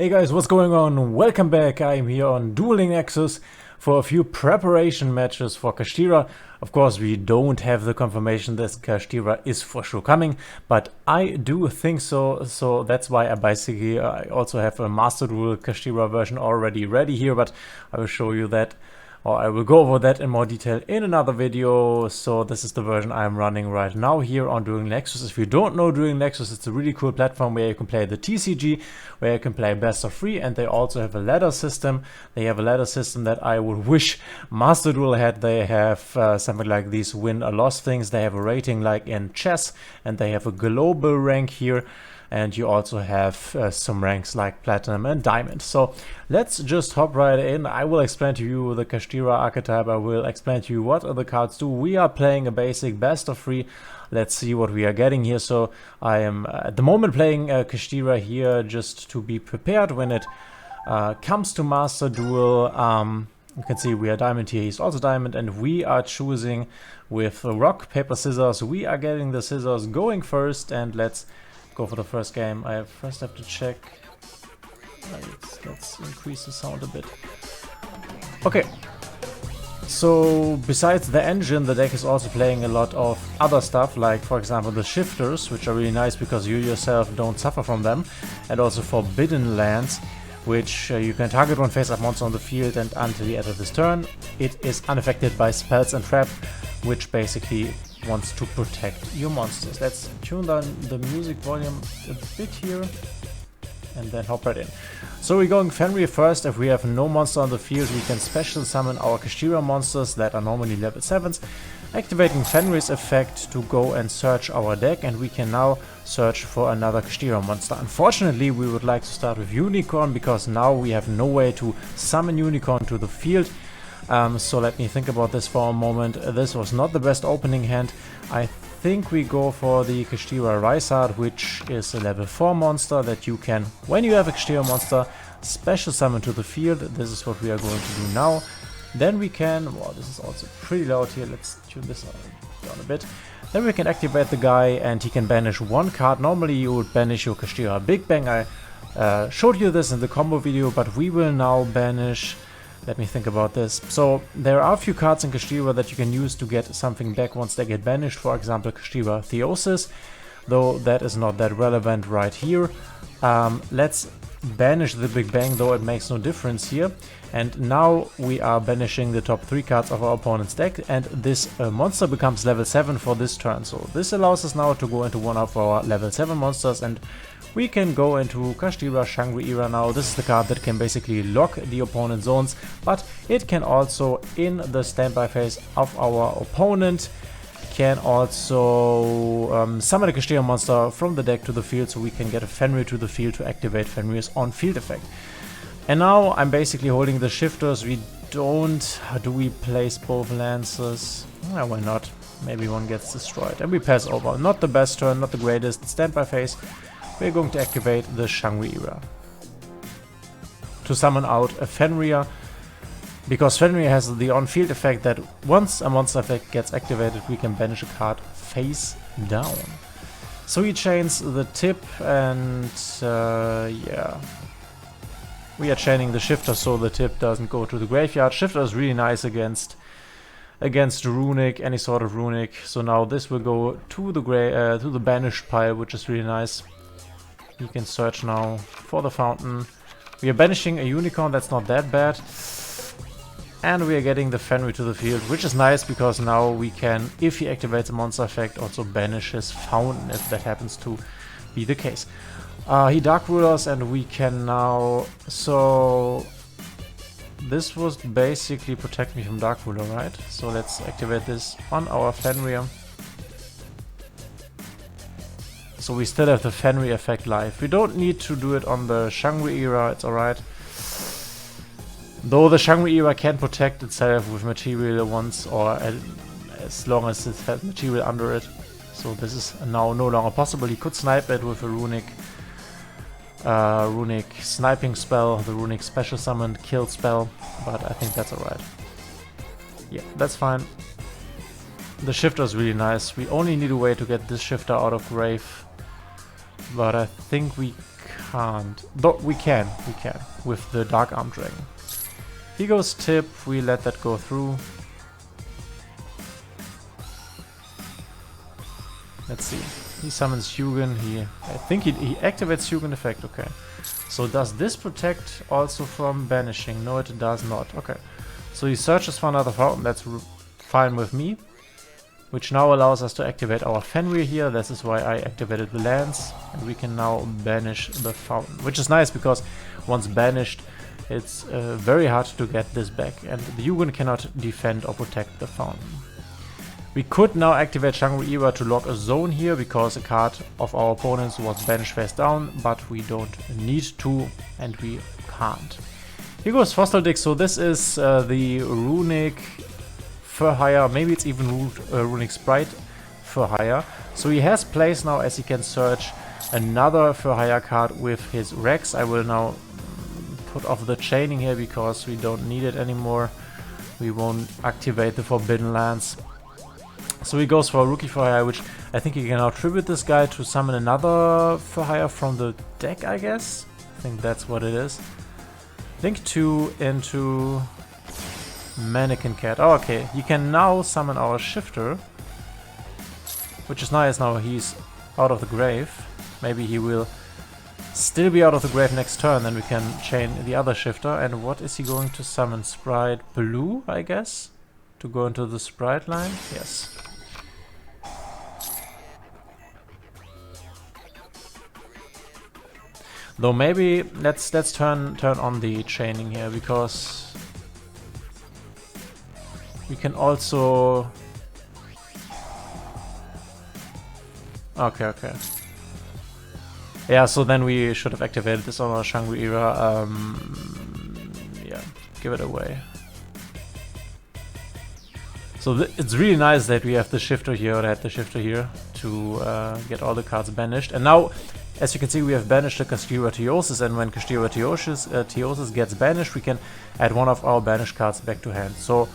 Hey guys, what's going on? Welcome back. I'm here on Dueling Nexus for a few preparation matches for Kashtira. Of course, we don't have the confirmation that Kashtira is for sure coming, but I do think so. So that's why I also have a Master Duel Kashtira version already ready here, but I will show you that, or I will go over that in more detail in another video. So this is the version I'm running right now here on Dueling Nexus. If you don't know Dueling Nexus, it's a really cool platform where you can play the TCG, where you can play best of 3, and they also have a ladder system. They have a ladder system that I would wish Master Duel had. They have something like these win or loss things. They have a rating like in chess, and they have a global rank here. And you also have some ranks like Platinum and Diamond. So let's just hop right in. I will explain to you the Kashtira archetype. I will explain to you what the cards do. We are playing a basic best of 3. Let's see what we are getting here. So I am at the moment playing Kashtira here just to be prepared when it comes to Master Duel. You can see we are Diamond here, he's also Diamond, and we are choosing with rock, paper, scissors. We are getting the scissors going first, and let's go for the first game. I first have to check. Let's increase the sound a bit. Okay. So besides the engine, the deck is also playing a lot of other stuff, like for example the shifters, which are really nice because you yourself don't suffer from them, and also forbidden lands, which you can target one face-up monster on the field, and until the end of this turn, it is unaffected by spells and trap, which basically wants to protect your monsters. Let's tune down the music volume a bit here and then hop right in. So we're going Fenrir first. If we have no monster on the field, we can special summon our Kashtira monsters that are normally level 7s, activating Fenrir's effect to go and search our deck, and we can now search for another Kashtira monster. Unfortunately, we would like to start with Unicorn because now we have no way to summon Unicorn to the field. So let me think about this for a moment. This was not the best opening hand. I think we go for the Kashtira Rysard, which is a level 4 monster that you can, when you have a Kashtira monster, special summon to the field. This is what we are going to do now. Then we can, wow, this is also pretty loud here, let's tune this down a bit. Then we can activate the guy and he can banish one card. Normally you would banish your Kashtira Big Bang. I showed you this in the combo video, but we will now banish. Let me think about this. So there are a few cards in Kashtira that you can use to get something back once they get banished. For example, Kashtira Theosis, though that is not that relevant right here. Let's banish the Big Bang, though it makes no difference here. And now we are banishing the top 3 cards of our opponent's deck, and this monster becomes level 7 for this turn. So this allows us now to go into one of our level 7 monsters, and we can go into Kashtira Shangri-Ira now. This is the card that can basically lock the opponent's zones, but it can also, in the standby phase of our opponent, can also summon a Kashtira monster from the deck to the field, so we can get a Fenrir to the field to activate Fenrir's on-field effect. And now I'm basically holding the shifters. We don't... Do we place both lances? Why not? Maybe one gets destroyed. And we pass over. Not the best turn, not the greatest. Standby phase. We're going to activate the Shangri-Ira to summon out a Fenrir, because Fenrir has the on-field effect that once a monster effect gets activated, we can banish a card face down. So he chains the tip, and yeah, we are chaining the shifter so the tip doesn't go to the graveyard. Shifter is really nice against runic, any sort of runic. So now this will go to the banished pile, which is really nice. You can search now for the fountain. We are banishing a unicorn, that's not that bad. And we are getting the Fenrir to the field, which is nice because now we can, if he activates a monster effect, also banish his fountain, if that happens to be the case. He Dark Rulers, and we can now... So this was basically protect me from Dark Ruler, right? So let's activate this on our Fenrir. So we still have the Fenrir effect live. We don't need to do it on the Shangri-Ira, it's alright. Though the Shangri-Ira can protect itself with material once, or as long as it has material under it. So this is now no longer possible. He could snipe it with a runic sniping spell, the runic special summoned kill spell, but I think that's alright. Yeah, that's fine. The shifter is really nice. We only need a way to get this shifter out of grave. But I think we can't. Though we can with the Dark Arm Dragon. He goes tip, we let that go through. Let's see. He summons Hugin. I think he activates Hugin effect. Okay. So does this protect also from banishing? No, it does not. Okay. So he searches for another fountain. That's fine with me. Which now allows us to activate our Fenrir here. This is why I activated the lands. And we can now banish the fountain. Which is nice because once banished, it's very hard to get this back. And the Hugin cannot defend or protect the fountain. We could now activate Shangri-Ira to lock a zone here because a card of our opponents was banished face down, but we don't need to and we can't. Here goes Fossil Dick. So this is the Runic Fur Hire, maybe it's even Runic Sprite Fur Hire. So he has place now as he can search another Fur Hire card with his Rex. I will now put off the chaining here because we don't need it anymore. We won't activate the Forbidden Lands. So he goes for a Rookie Fur Hire, which I think he can now tribute this guy to summon another Fur Hire from the deck, I guess. I think that's what it is. Link 2 into Mannequin Cat. Oh, okay. He can now summon our Shifter, which is nice. Now he's out of the grave. Maybe he will still be out of the grave next turn, then we can chain the other Shifter. And what is he going to summon? Sprite Blue, I guess? To go into the Sprite line? Yes. Though maybe let's turn on the chaining here because we can also. Okay. Yeah, so then we should have activated this on our Shangri-Ira. Yeah, give it away. So it's really nice that we have the Shifter here, or had the Shifter here, to get all the cards banished. And now, as you can see, we have banished the Kashtira Theosis, and when Kashtira Theosis gets banished, we can add one of our banished cards back to hand. So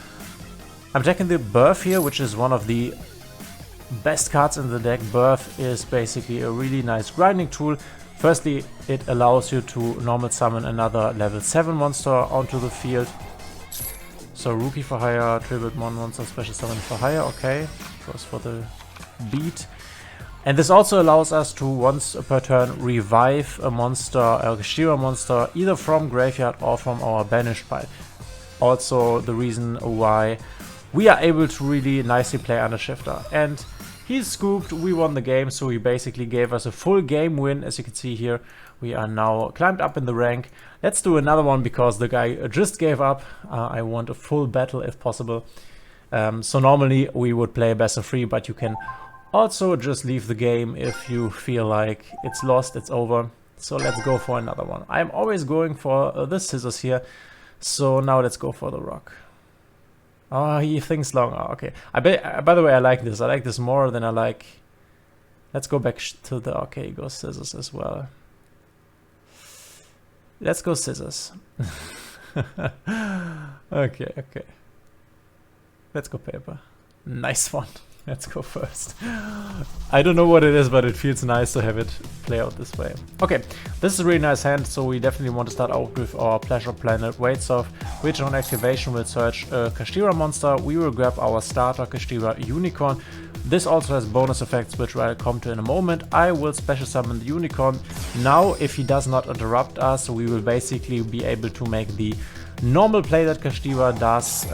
I'm checking the Birth here, which is one of the best cards in the deck. Birth is basically a really nice grinding tool. Firstly, it allows you to normal summon another level 7 monster onto the field. So Rookie for Hire, tribute one monster, special summon for Hire, okay. Goes for the beat. And this also allows us to once per turn revive a monster, a Kashtira monster, either from graveyard or from our banished pile. Also the reason why we are able to really nicely play under Shifter. And he's scooped, we won the game, so he basically gave us a full game win. As you can see here, we are now climbed up in the rank. Let's do another one because the guy just gave up. I want a full battle if possible. So normally we would play best of 3, but you can also just leave the game if you feel like it's lost, it's over. So let's go for another one. I'm always going for the scissors here. So now let's go for the rock. Oh, he thinks long. Oh, okay. By the way, I like this. I like this more than I like. Let's go back to the. Okay, go scissors as well. Let's go scissors. Okay. Let's go paper. Nice one. Let's go first. I don't know what it is, but it feels nice to have it play out this way. Okay, this is a really nice hand, so we definitely want to start out with our Pleasure Planet Weights of, which on activation will search a Kashtira monster. We will grab our starter Kashtira Unicorn. This also has bonus effects, which I'll come to in a moment. I will special summon the Unicorn. Now, if he does not interrupt us, we will basically be able to make the normal play that Kashtira does.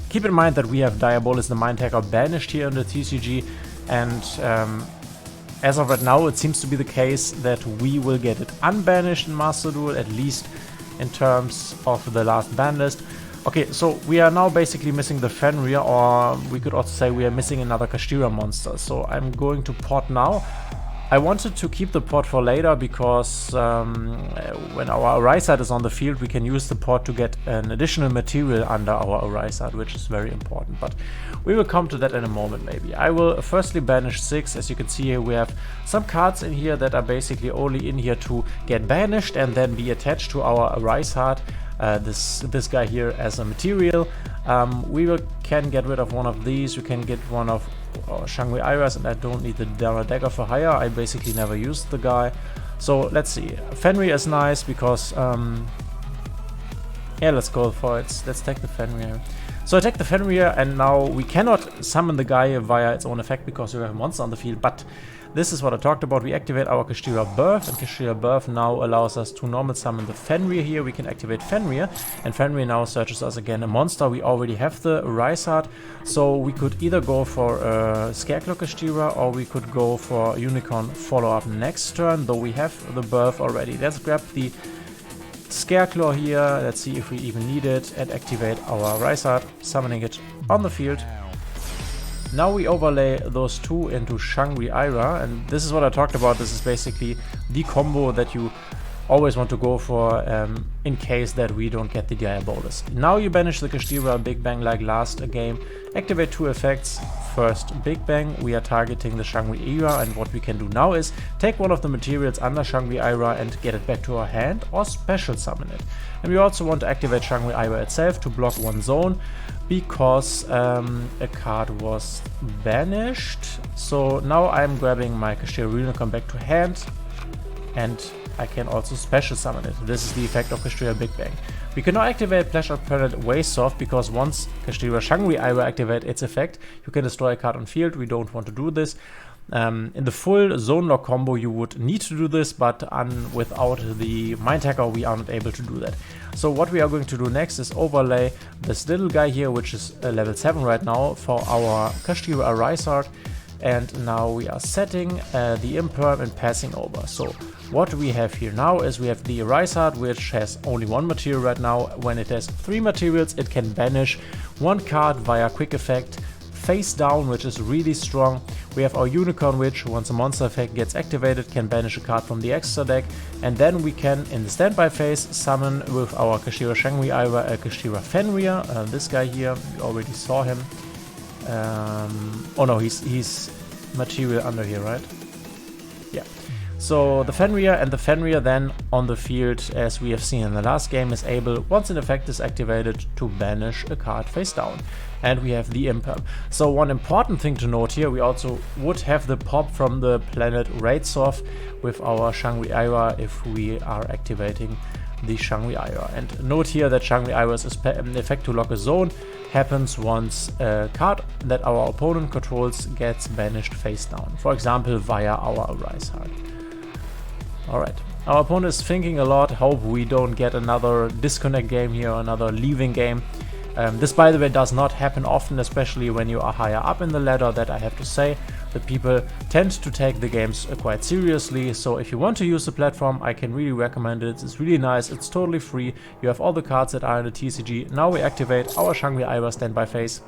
Keep in mind that we have Diabolus the Mind Hacker banished here in the TCG, and as of right now it seems to be the case that we will get it unbanished in Master Duel, at least in terms of the last ban list. Okay, so we are now basically missing the Fenrir, or we could also say we are missing another Kashtira monster. So I'm going to pot now. I wanted to keep the pot for later because when our Arisat is on the field, we can use the pot to get an additional material under our Arisat, which is very important. But we will come to that in a moment maybe. I will firstly banish 6. As you can see here, we have some cards in here that are basically only in here to get banished and then be attached to our Arisat. This guy here as a material. We can get rid of one of these. We can get one of Shangri-Iras, and I don't need the Dagger for Hire. I basically never used the guy. So let's see. Fenrir is nice because yeah, let's go for it. Let's take the Fenrir. So I take the Fenrir, and now we cannot summon the guy via its own effect because we have a monster on the field, but this is what I talked about. We activate our Kashtira Birth, and Kashtira Birth now allows us to normal summon the Fenrir here. We can activate Fenrir, and Fenrir now searches us again a monster. We already have the Rysart, so we could either go for Scareclaw Kashtira, or we could go for Unicorn follow-up next turn, though we have the Birth already. Let's grab the Scareclaw here, let's see if we even need it, and activate our Rysart, summoning it on the field. Now we overlay those two into Shangri-Ira, and this is what I talked about. This is basically the combo that you always want to go for in case that we don't get the Diabolus. Now you banish the Kashtira Big Bang like last game, activate two effects. First Big Bang, we are targeting the Shangri-Ira, and what we can do now is take one of the materials under Shangri-Ira and get it back to our hand, or special summon it. And we also want to activate Shangri-Ira itself to block one zone, because a card was banished. So now I'm grabbing my Kashtira Unicorn back to hand, and I can also special summon it. This is the effect of Kashtira Big Bang. We can now activate Pleasure Planet Wasteoff, because once Kashtira Shangri-Ira activate its effect, you can destroy a card on field. We don't want to do this. In the full zone lock combo you would need to do this, but without the Mind Hacker we are not able to do that. So what we are going to do next is overlay this little guy here, which is level 7 right now, for our Kashtira Rysart. And now we are setting the Imperm and passing over. So what we have here now is we have the Rysart, which has only one material right now. When it has 3 materials, it can banish one card via quick effect face down, which is really strong. We have our Unicorn, which once a monster effect gets activated can banish a card from the extra deck, and then we can in the standby phase summon with our Kashtira Shangri-Ira a Kashtira Fenrir. This guy here, we already saw him. Oh no, he's material under here, right? Yeah. So the Fenrir, and the Fenrir then on the field, as we have seen in the last game, is able, once an effect is activated, to banish a card face down. And we have the Imperm. So one important thing to note here, we also would have the pop from the planet Raidsoff with our Shangri-Ira if we are activating the Shangri-Ira. And note here that Shangri-Ira's effect to lock a zone happens once a card that our opponent controls gets banished face down. For example, via our Rysart. Alright, our opponent is thinking a lot, hope we don't get another disconnect game here, another leaving game. This, by the way, does not happen often, especially when you are higher up in the ladder, that I have to say. The people tend to take the games quite seriously, so if you want to use the platform, I can really recommend it. It's really nice, it's totally free, you have all the cards that are in the TCG. Now we activate our Shangri-Ira standby phase,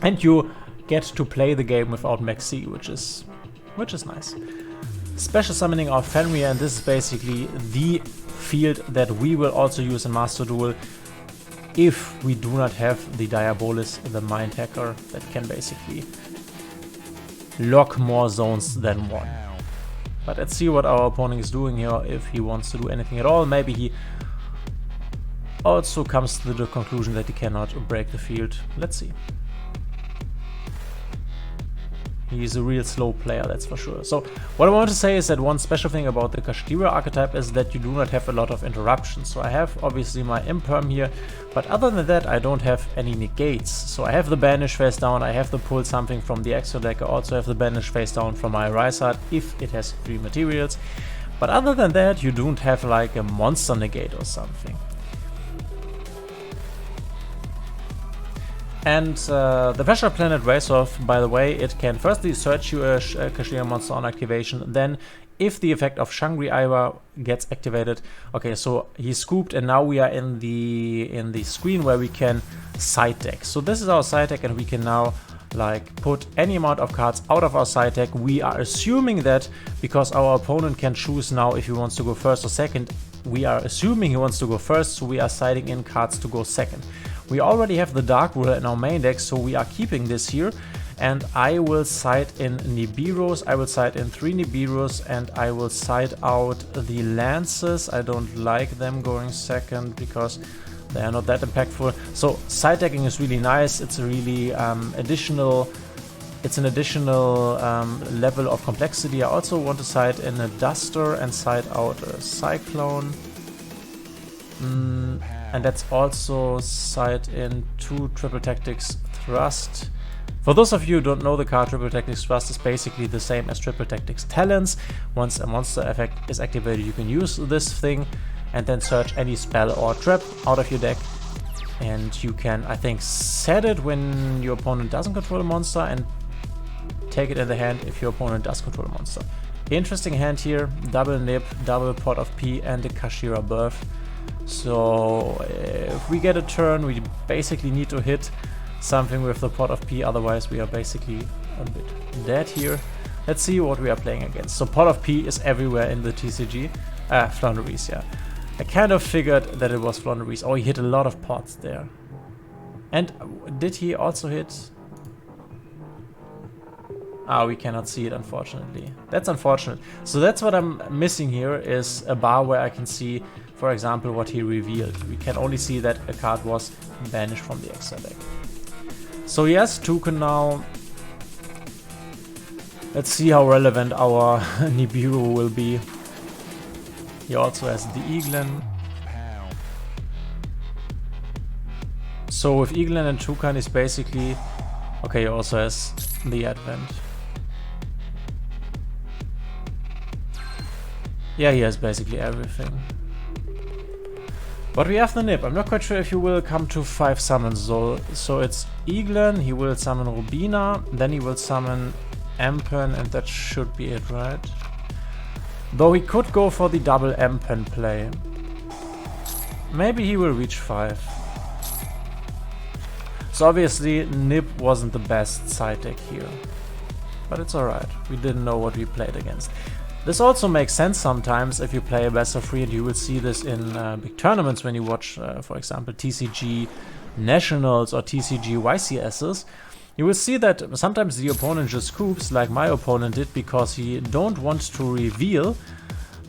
and you get to play the game without Max C, which is nice. Special summoning of Fenrir, and this is basically the field that we will also use in Master Duel if we do not have the Diabolus, the Mind Hacker, that can basically lock more zones than one. But let's see what our opponent is doing here, if he wants to do anything at all. Maybe he also comes to the conclusion that he cannot break the field. Let's see. He's a real slow player, that's for sure. So what I want to say is that one special thing about the Kashtira archetype is that you do not have a lot of interruptions. So I have obviously my Imperm here, but other than that I don't have any negates. So I have the banish face down, I have to pull something from the extra deck, I also have the banish face down from my Rysart if it has 3 materials. But other than that you don't have like a monster negate or something. And the Pressure Planet Race-Off, by the way, it can firstly search you a Kashtira monster on activation, then if the effect of Shangri-Ira gets activated, okay, so he's scooped, and now we are in the screen where we can side deck. So this is our side deck, and we can now like put any amount of cards out of our side deck. We are assuming that because our opponent can choose now if he wants to go first or second, we are assuming he wants to go first, so we are siding in cards to go second. We already have the Dark Ruler in our main deck, so we are keeping this here. And I will side in Nibiru's, I will side in 3 Nibiru's, and I will side out the Lances. I don't like them going second because they are not that impactful. So side decking is really nice, it's a really additional It's an additional level of complexity. I also want to side in a Duster and side out a Cyclone. And let's also side in 2 Triple Tactics Thrust. For those of you who don't know, the card Triple Tactics Thrust is basically the same as Triple Tactics Talents. Once a monster effect is activated, you can use this thing and then search any spell or trap out of your deck. And you can, I think, set it when your opponent doesn't control a monster and take it in the hand if your opponent does control a monster. Interesting hand here, double Nip, double Pot of P and a Kashtira Birth. So if we get a turn, we basically need to hit something with the Pot of P, otherwise we are basically a bit dead here. Let's see what we are playing against. So Pot of P is everywhere in the TCG. Flonneries, yeah. I kind of figured that it was Flonneries. Oh, he hit a lot of pots there. And did he also hit... we cannot see it, unfortunately. That's unfortunate. So that's what I'm missing here, is a bar where I can see, for example, what he revealed. We can only see that a card was banished from the extra deck. So yes, Toucan now. Let's see how relevant our Nibiru will be. He also has the Eaglen. So with Eaglen and Toucan is basically... Okay, he also has the Advent. Yeah, he has basically everything. But we have the Nip. I'm not quite sure if he will come to 5 summons. So it's Eaglen, he will summon Rubina, then he will summon Empen, and that should be it, right? Though he could go for the double Empen play. Maybe he will reach 5. So obviously Nip wasn't the best side deck here. But it's alright. We didn't know what we played against. This also makes sense sometimes if you play a best of 3, and you will see this in big tournaments when you watch, for example, TCG Nationals or TCG YCSs. You will see that sometimes the opponent just scoops, like my opponent did, because he don't want to reveal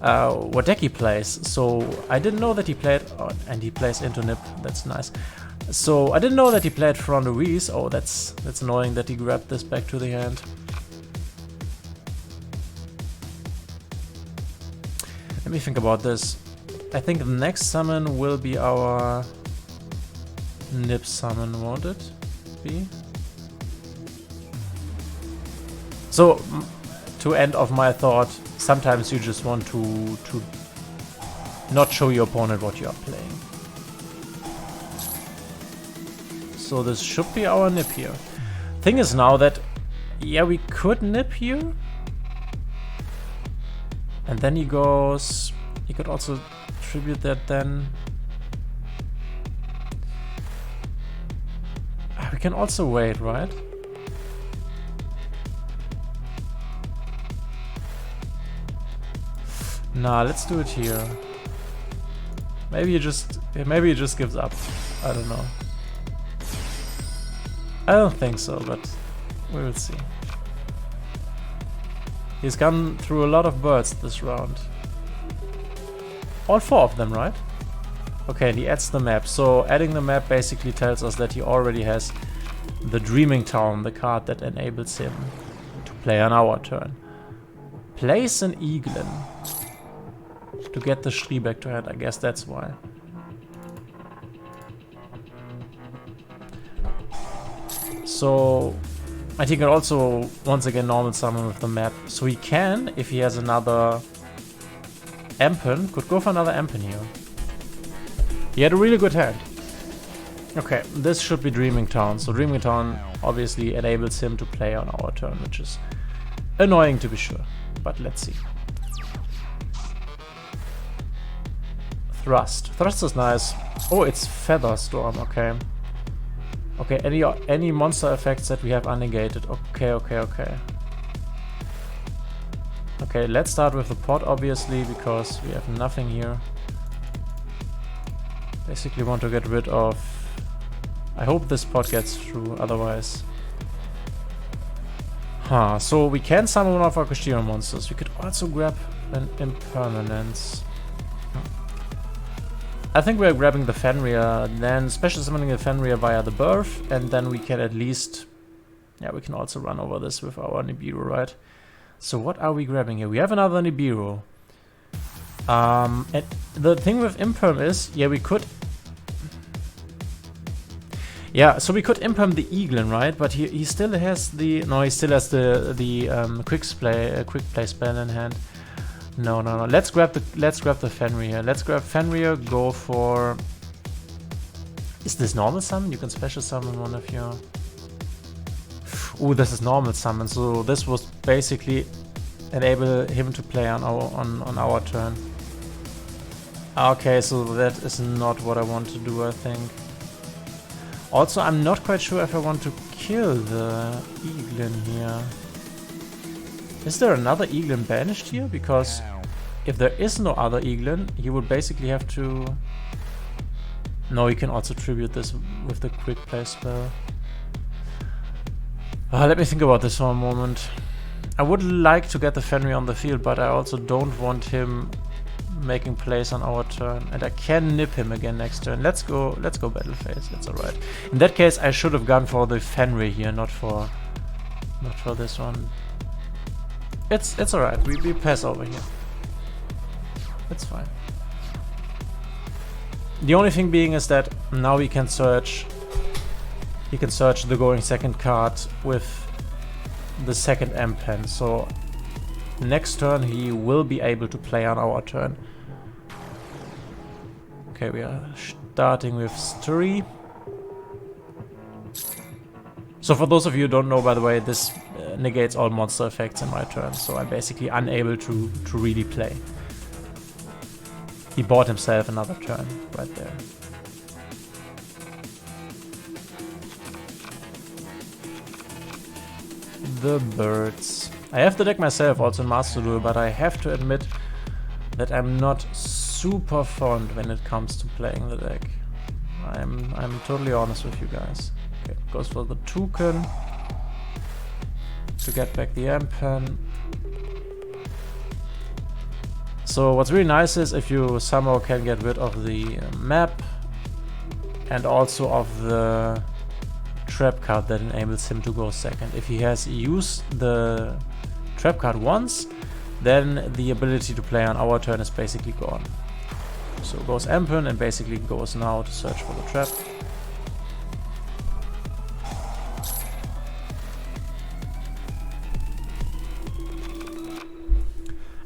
what deck he plays. So I didn't know that he played, and he plays into Nip, that's nice. So I didn't know that he played Flonneries. Oh, that's annoying that he grabbed this back to the hand. Let me think about this. I think the next summon will be our Nip summon, won't it be? So, to end off my thought, sometimes you just want to not show your opponent what you are playing. So this should be our Nip here. Thing is now that, yeah, we could Nip here. And then he goes... He could also tribute that then. We can also wait, right? Nah, let's do it here. Maybe he just gives up. I don't know. I don't think so, but we will see. He's gone through a lot of birds this round. All 4 of them, right? Okay, and he adds the map. So adding the map basically tells us that he already has the Dreaming Town, the card that enables him to play on our turn. Place an Eaglen to get the Shri back to hand. I guess that's why. So, and he can also once again normal summon with the map. So he can, if he has another Empen, could go for another Empen here. He had a really good hand. Okay, this should be Dreaming Town. So Dreaming Town obviously enables him to play on our turn, which is annoying to be sure. But let's see. Thrust. Thrust is nice. Oh, it's Feather Storm, okay. Okay, any monster effects that we have unnegated. Okay. Okay, let's start with the pot, obviously, because we have nothing here. Basically want to get rid of... I hope this pot gets through, otherwise... Huh, so we can summon one of our Kashtira monsters. We could also grab an Impermanence. I think we're grabbing the Fenrir, then special summoning the Fenrir via the Birth, and then we can at least Yeah, we can also run over this with our Nibiru, right? So what are we grabbing here? We have another Nibiru. And the thing with Imperm is, yeah, we could... Yeah, so we could Imperm the Eaglin, right? But he still has the... No, he still has the quick play spell in hand. No. Let's grab the Fenrir here. Let's grab Fenrir, go for... Is this normal summon? You can special summon one of your... Ooh, this is normal summon, so this was basically enable him to play on our turn. Okay, so that is not what I want to do, I think. Also, I'm not quite sure if I want to kill the Eaglin here. Is there another Eaglin banished here? Because if there is no other Eaglin, he would basically have to... No, he can also tribute this with the quick play spell. Let me think about this for a moment. I would like to get the Fenrir on the field, but I also don't want him making plays on our turn. And I can nip him again next turn. Let's go battle phase. That's alright. In that case, I should have gone for the Fenrir here, not for this one. It's alright. We pass over here. It's fine. The only thing being is that now we can search. He can search the going second card with the second M-Pen, so next turn he will be able to play on our turn. Okay, we are starting with 3. So for those of you who don't know, by the way, this negates all monster effects in my turn, so I'm basically unable to really play. He bought himself another turn right there. The birds. I have the deck myself also in Master Duel, but I have to admit that I'm not super fond when it comes to playing the deck. I'm totally honest with you guys. Okay, goes for the Toucan to get back the M-Pen. So what's really nice is if you somehow can get rid of the map and also of the trap card that enables him to go second. If he has used the trap card once, then the ability to play on our turn is basically gone. So goes M-Pen and basically goes now to search for the trap.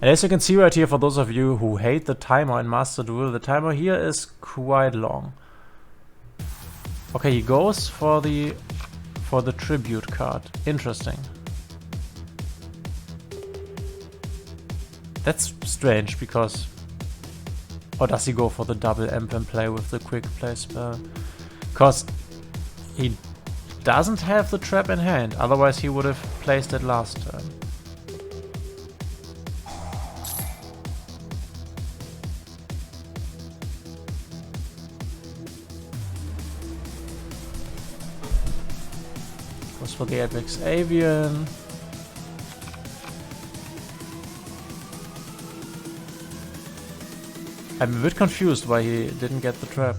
And as you can see right here, for those of you who hate the timer in Master Duel, the timer here is quite long. Okay, he goes for the tribute card. Interesting. That's strange because... Or does he go for the double M-Pen play with the quick play spell? Because he doesn't have the trap in hand, otherwise he would have placed it last turn. Goes for the Apex Avian. I'm a bit confused why he didn't get the trap.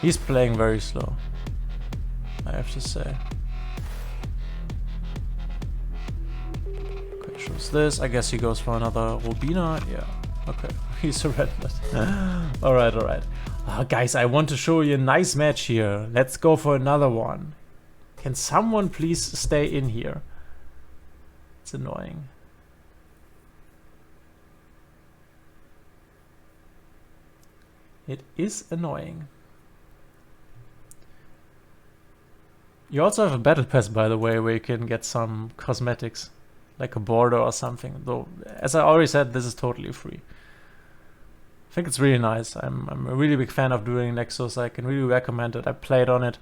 He's playing very slow, I have to say. Okay, shows this. I guess he goes for another Rubina. Yeah, okay. He surrendered. Alright, alright. Oh, guys, I want to show you a nice match here. Let's go for another one. Can someone please stay in here? It's annoying. It is annoying. You also have a battle pass, by the way, where you can get some cosmetics, like a border or something. Though, as I already said, this is totally free. I think it's really nice. I'm a really big fan of Dueling Nexus. I can really recommend it. I played on it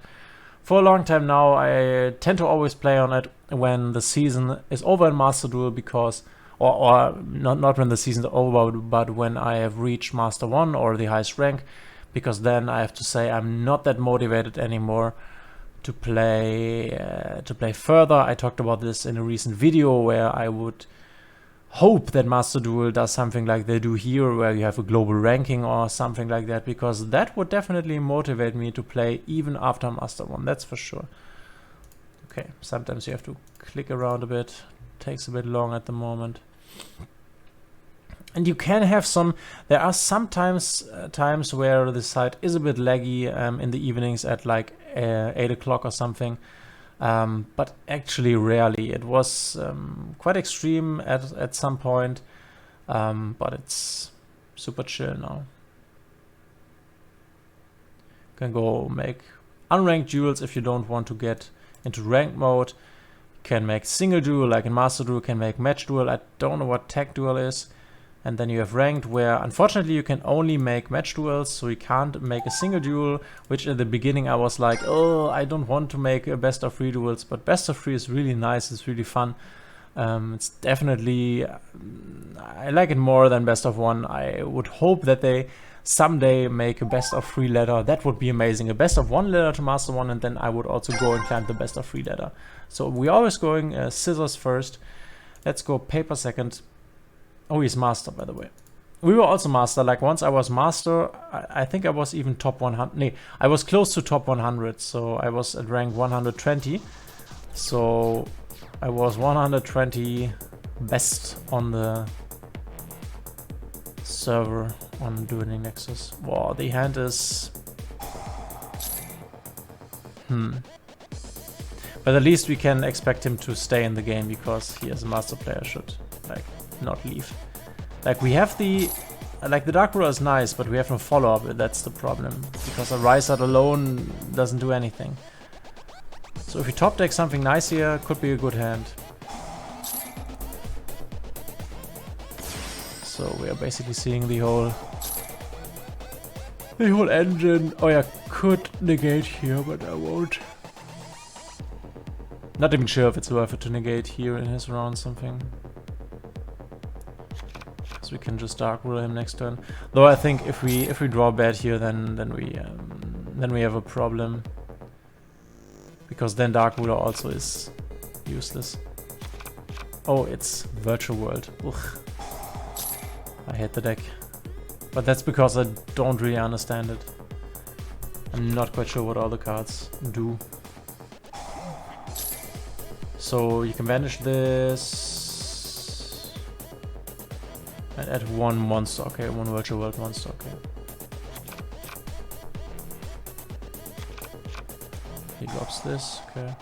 for a long time now. I tend to always play on it when the season is over in Master Duel, because, or not when the season is over, but when I have reached Master 1 or the highest rank, because then I have to say I'm not that motivated anymore to play further. I talked about this in a recent video where I would hope that Master Duel does something like they do here, where you have a global ranking or something like that, because that would definitely motivate me to play even after Master 1, that's for sure. Okay, sometimes you have to click around a bit, takes a bit long at the moment. And you can have some, there are sometimes times where the site is a bit laggy in the evenings at like 8 o'clock or something. But actually rarely. It was quite extreme at some point, but it's super chill now. You can go make unranked duels if you don't want to get into ranked mode. You can make single duel like in Master Duel, can make match duel. I don't know what tag duel is. And then you have ranked, where unfortunately you can only make match duels, so you can't make a single duel, which in the beginning I was like, oh, I don't want to make a best of 3 duels, but best of 3 is really nice, it's really fun. It's definitely, I like it more than best of 1. I would hope that they someday make a best of 3 ladder. That would be amazing. A best of 1 ladder to Master 1, and then I would also go and climb the best of 3 ladder. So we're always going scissors first. Let's go paper second. Oh, he's master, by the way. We were also master. Like, once I was master, I think I was even top 100. Nee, I was close to top 100. So I was at rank 120. So I was 120 best on the server on Dueling Nexus. Wow, the hand is... But at least we can expect him to stay in the game, because he as a master player should, like, not leave. Like, we have the... Like, the Dark Ruler is nice, but we have no follow-up, that's the problem. Because a Riser alone doesn't do anything. So if we top deck something nice here, could be a good hand. So we are basically seeing the whole engine. Oh yeah, could negate here, but I won't. Not even sure if it's worth it to negate here in his round something. We can just Dark Ruler him next turn. Though I think if we draw bad here, then we have a problem, because then Dark Ruler also is useless. Oh, it's Virtual World. Ugh. I hate the deck, but that's because I don't really understand it. I'm not quite sure what all the cards do. So you can banish this. And add 1 monster, okay, 1 Virtual World monster, okay. He drops this, okay.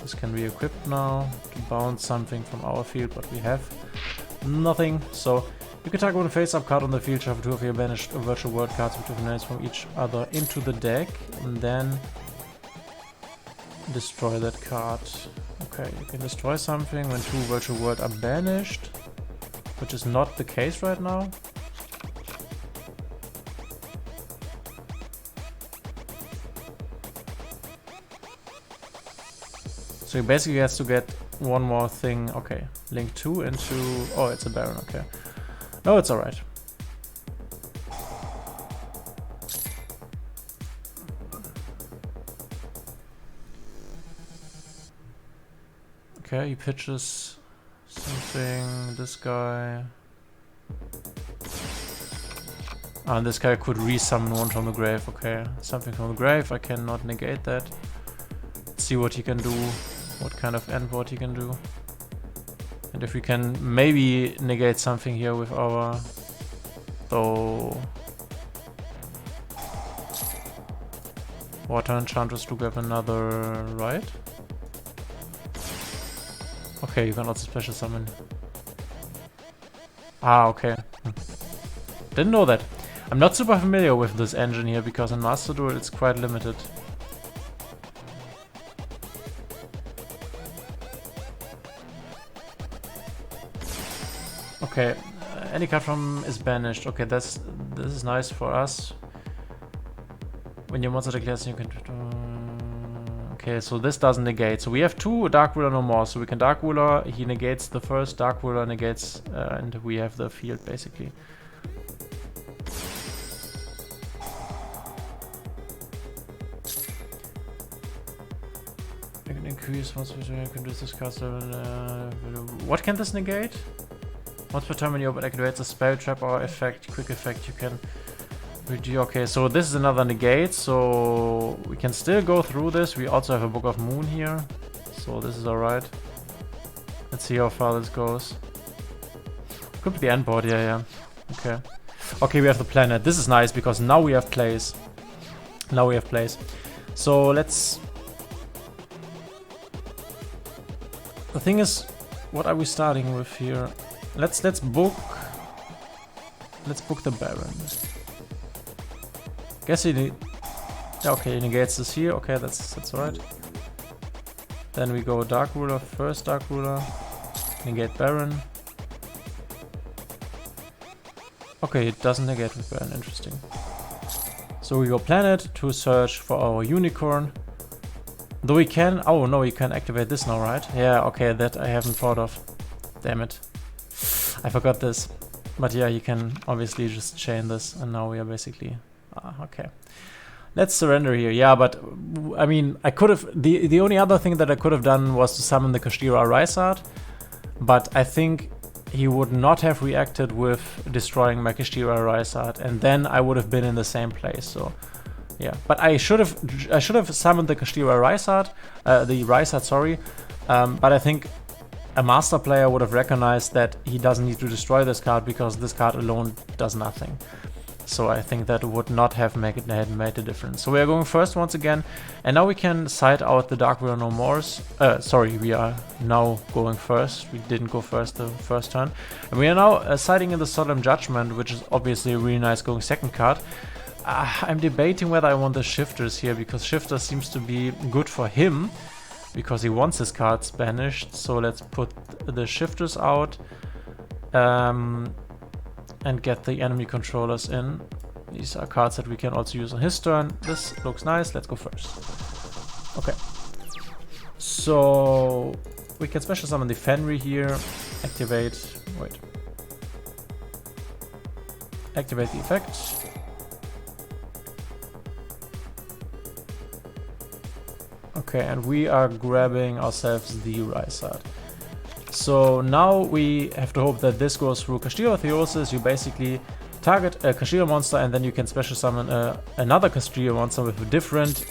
This can be equipped now to bounce something from our field, but we have nothing. So you can target with a face-up card on the field, shuffle 2 of your banished Virtual World cards with different names from each other into the deck, and then destroy that card. Okay, you can destroy something when 2 Virtual World are banished, which is not the case right now. So he basically has to get one more thing. Okay, link 2 into... Oh, it's a Baron, okay. No, it's alright. Okay, he pitches something, this guy. And this guy could resummon one from the grave, okay. Something from the grave, I cannot negate that. Let's see what he can do, what kind of endboard he can do. And if we can maybe negate something here with our... Though... Water Enchantress to get another right? Okay, you can also special summon. Ah, okay. Didn't know that. I'm not super familiar with this engine here, because in Master Duel it's quite limited. Okay, any card from is banished. Okay, this is nice for us. When your monster declares, you can... Okay, so this doesn't negate. So we have 2 Dark Ruler no more. So we can Dark Ruler, he negates the first, Dark Ruler negates, and we have the field basically. I can increase once per turn. I can do this cast. What can this negate? Once per turn when you open activates a spell, trap, or effect, quick effect, you can redo. Okay, so this is another negate, so we can still go through this. We also have a Book of Moon here, so this is alright. Let's see how far this goes. Could be the end board, yeah. Okay. Okay, we have the planet. This is nice because now we have plays. So let's... The thing is, what are we starting with here? Let's book the Baron. Guess he need... Okay, he negates this here. Okay, that's alright. Then we go Dark Ruler, first Dark Ruler. Negate Baron. Okay, it doesn't negate with Baron, interesting. So we go Planet to search for our Unicorn. Though we can... Oh no, we can activate this now, right? Yeah, okay, that I haven't thought of. Damn it. I forgot this. But yeah, you can obviously just chain this, and now we are basically... okay. Let's surrender here. Yeah, but I mean, I could have... The only other thing that I could have done was to summon the Kashtira Rysart, but I think he would not have reacted with destroying my Kashtira Rysart, and then I would have been in the same place, so... Yeah, but I should have summoned the Kashtira Rysart, but I think a master player would have recognized that he doesn't need to destroy this card because this card alone does nothing. So I think that would not have made a difference. So we are going first once again, and now we can side out the Dark Ruler no mores. Sorry, we are now going first. We didn't go first the first turn. And we are now siding in the Solemn Judgment, which is obviously a really nice going second card. I'm debating whether I want the Shifters here, because Shifter seems to be good for him, because he wants his cards banished. So let's put the Shifters out and get the enemy controllers in. These are cards that we can also use on his turn. This looks nice. Let's go first. Okay. So we can special summon the Fenrir here. Activate. Wait. Activate the effect. Okay, and we are grabbing ourselves the Rysart. So now we have to hope that this goes through Kashtira Theosis. You basically target a Kashtira monster and then you can special summon another Kashtira monster with a different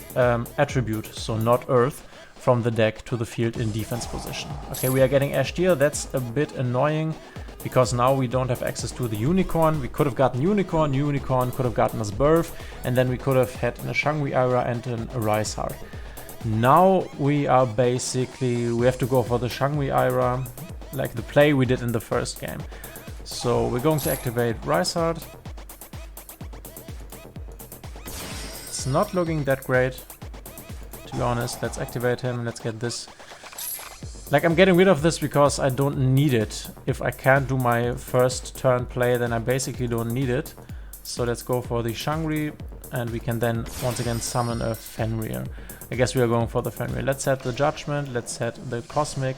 attribute, so not Earth, from the deck to the field in defense position. Okay, we are getting Ashtir. That's a bit annoying because now we don't have access to the Unicorn. We could have gotten Unicorn could have gotten us Birth, and then we could have had a Shangri Ira and a Rysart. Now we are basically, we have to go for the Shangri Ira, like the play we did in the first game. So we're going to activate Rysart. It's not looking that great, to be honest. Let's activate him, let's get this. Like, I'm getting rid of this because I don't need it. If I can't do my first turn play, then I basically don't need it. So let's go for the Shangri, and we can then once again summon a Fenrir. I guess we are going for the Fenrir. Let's set the Judgment, let's set the Cosmic.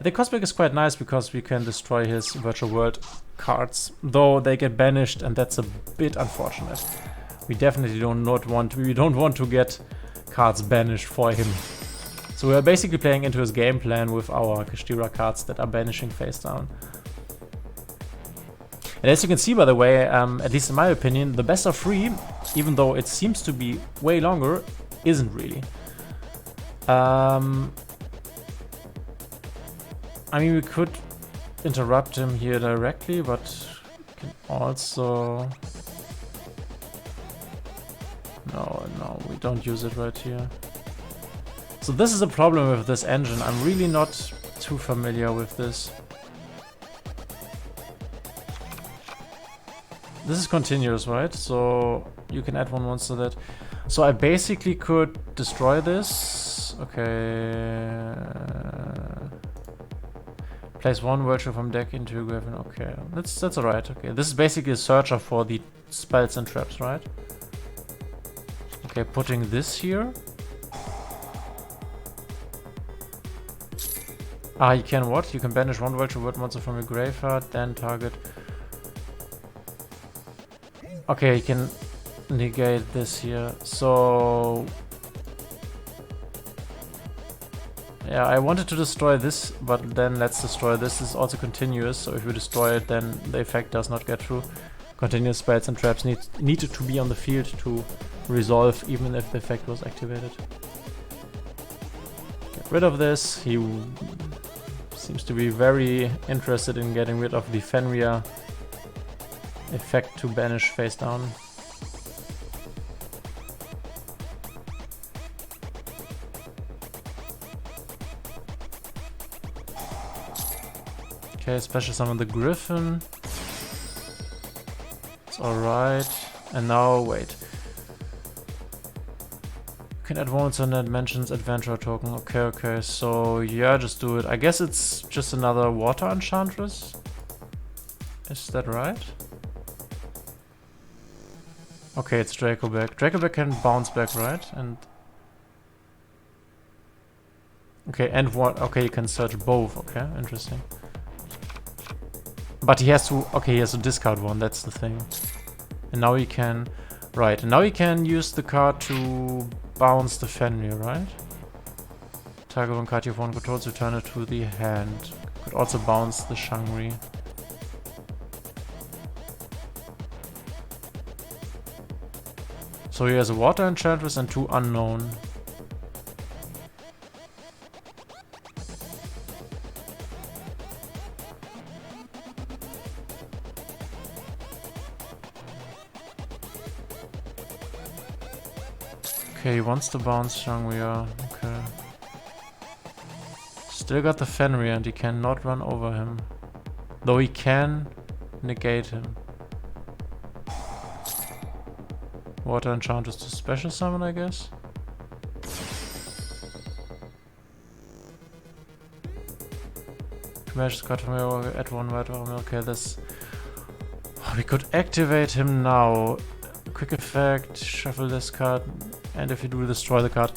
The Cosmic is quite nice because we can destroy his Virtual World cards, though they get banished, and that's a bit unfortunate. We definitely don't want to get cards banished for him. So we are basically playing into his game plan with our Kashtira cards that are banishing face down. And as you can see, by the way, at least in my opinion, the best of 3, even though it seems to be way longer, isn't really. I mean, we could interrupt him here directly, but we can also... No, we don't use it right here. So this is a problem with this engine. I'm really not too familiar with this. This is continuous, right? So you can add one monster that... So I basically could destroy this. Okay. Place one virtue from deck into a Griffin. Okay, that's alright. Okay, this is basically a searcher for the spells and traps, right? Okay, putting this here. You can what? You can banish one virtual word monster from your graveyard, then target. Okay, you can negate this here. So Yeah, I wanted to destroy this, but then let's destroy this. This is also continuous, so if we destroy it, then the effect does not get through. Continuous spells and traps needed to be on the field to resolve, even if the effect was activated. Get rid of this. He seems to be very interested in getting rid of the Fenrir effect to banish face down. Okay, special summon the Griffin. It's alright. And now, wait. You can add once on that mentions adventurer token. Okay, okay, so yeah, just do it. I guess it's just another water enchantress. Is that right? Okay, it's Dracoback. Dracoback can bounce back, right? And okay, and what? Okay, you can search both. Okay, interesting. But he has to, okay, he has to discard one, that's the thing. And now he can, right, and now he can use the card to bounce the Fenrir, right? Target one card you have one controls, return it to the hand. Could also bounce the Shangri. So he has a water enchantress and 2 unknown. Okay, he wants to bounce Shangri-La. Okay. Still got the Fenrir and he cannot run over him. Though he can negate him. Water Enchantress to special summon, I guess. Magic card from here, add 1 white armor. Okay, this. Oh, we could activate him now. Quick effect, shuffle this card. And if you do, destroy the card.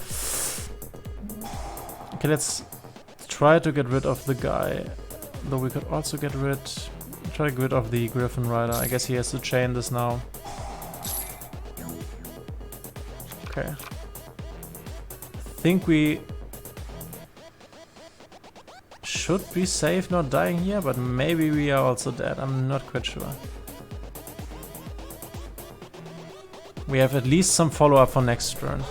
Okay, let's try to get rid of the guy. Though we could also try to get rid of the Griffin Rider. I guess he has to chain this now. Okay. I think we should be safe not dying here, but maybe we are also dead. I'm not quite sure. We have at least some follow-up for next turn.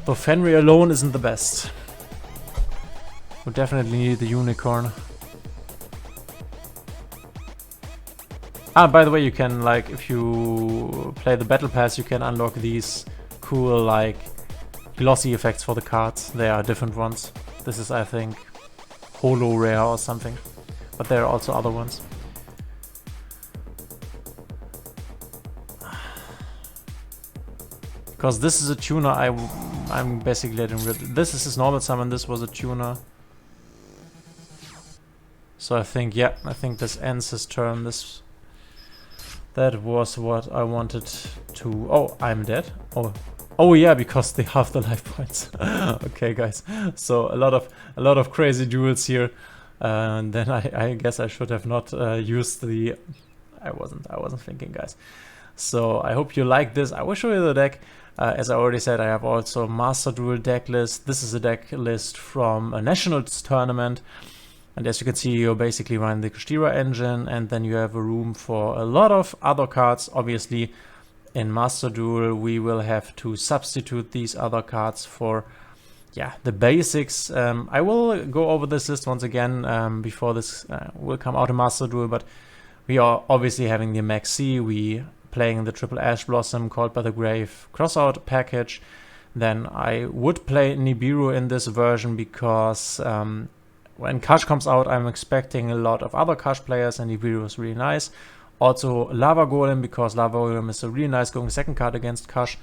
Though Fenrir alone isn't the best. We definitely need the unicorn. Ah, by the way, you can, like, if you play the battle pass, you can unlock these cool, like, glossy effects for the cards. They are different ones. This is, I think, holo rare or something. But there are also other ones. Because this is a tuner, I'm basically letting rid. This is his normal summon, this was a tuner. So I think, yeah, I think this ends his turn. That was what I wanted to... Oh, I'm dead? Oh yeah, because they have the life points. Okay, guys. So a lot of crazy duels here. And then I guess I should have not used the... I wasn't thinking, guys. So I hope you like this. I will show you the deck. As I already said, I have also a Master Duel deck list. This is a deck list from a Nationals tournament. And as you can see, you're basically running the Kashtira engine, and then you have a room for a lot of other cards. Obviously, in Master Duel, we will have to substitute these other cards for, yeah, the basics. I will go over this list once again before this will come out in Master Duel, but we are obviously having the Maxi. We playing the Triple Ash Blossom, Called by the Grave crossout package. Then I would play Nibiru in this version because when Kash comes out, I'm expecting a lot of other Kash players, and Nibiru is really nice. Also Lava Golem, because Lava Golem is a really nice going second card against Kash.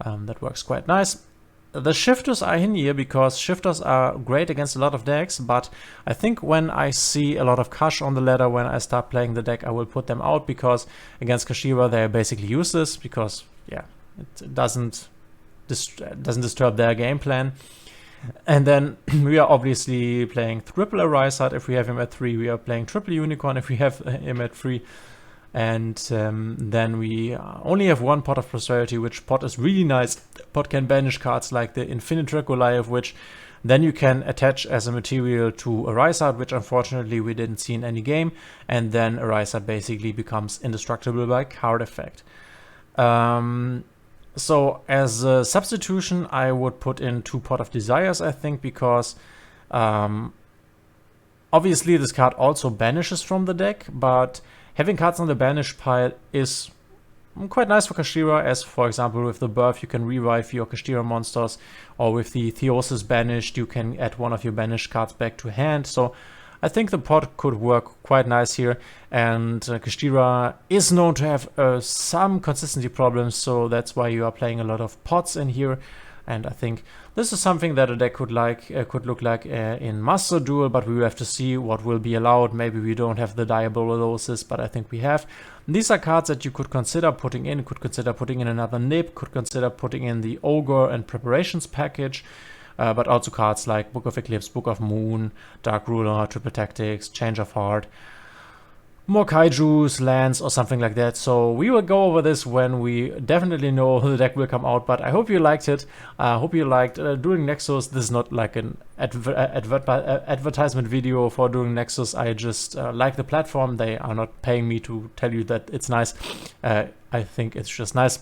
That works quite nice. The Shifters are in here because Shifters are great against a lot of decks, but I think when I see a lot of Kash on the ladder, when I start playing the deck, I will put them out, because against Kashtira they are basically useless, because, yeah, it doesn't disturb their game plan. And then we are obviously playing triple Arisat if we have him at 3, we are playing triple Unicorn if we have him at 3. And then we only have one Pot of Prosperity, which pot is really nice. Pot can banish cards like the Infinite Goliath, which then you can attach as a material to a Rise Art, which unfortunately we didn't see in any game. And then a Rise Art basically becomes indestructible by card effect. So as a substitution, I would put in 2 Pot of Desires, I think, because obviously this card also banishes from the deck, but having cards on the banish pile is quite nice for Kashtira, as for example with the Birth you can revive your Kashtira monsters, or with the Theosis banished you can add one of your banished cards back to hand. So I think the pot could work quite nice here, and Kashtira is known to have some consistency problems, so that's why you are playing a lot of pots in here. And I think this is something that a deck could look like in Master Duel, but we will have to see what will be allowed. Maybe we don't have the Diabolosis, but I think we have. These are cards that you could consider putting in, another Nib, could consider putting in the Ogre and Preparations package, but also cards like Book of Eclipse, Book of Moon, Dark Ruler, Triple Tactics, Change of Heart, more Kaijus, lands, or something like that. So we will go over this when we definitely know the deck will come out, but I hope you liked it. I hope you liked Dueling Nexus. This is not like an advertisement video for Dueling Nexus. I just like the platform. They are not paying me to tell you that it's nice. I think it's just nice.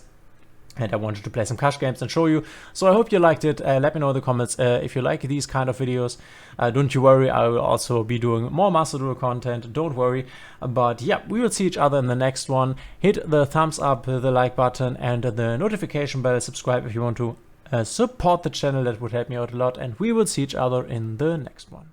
And I wanted to play some Kash games and show you. So I hope you liked it. Let me know in the comments if you like these kind of videos. Don't you worry, I will also be doing more Master Duel content. Don't worry. But yeah, we will see each other in the next one. Hit the thumbs up, the like button, and the notification bell. Subscribe if you want to support the channel. That would help me out a lot. And we will see each other in the next one.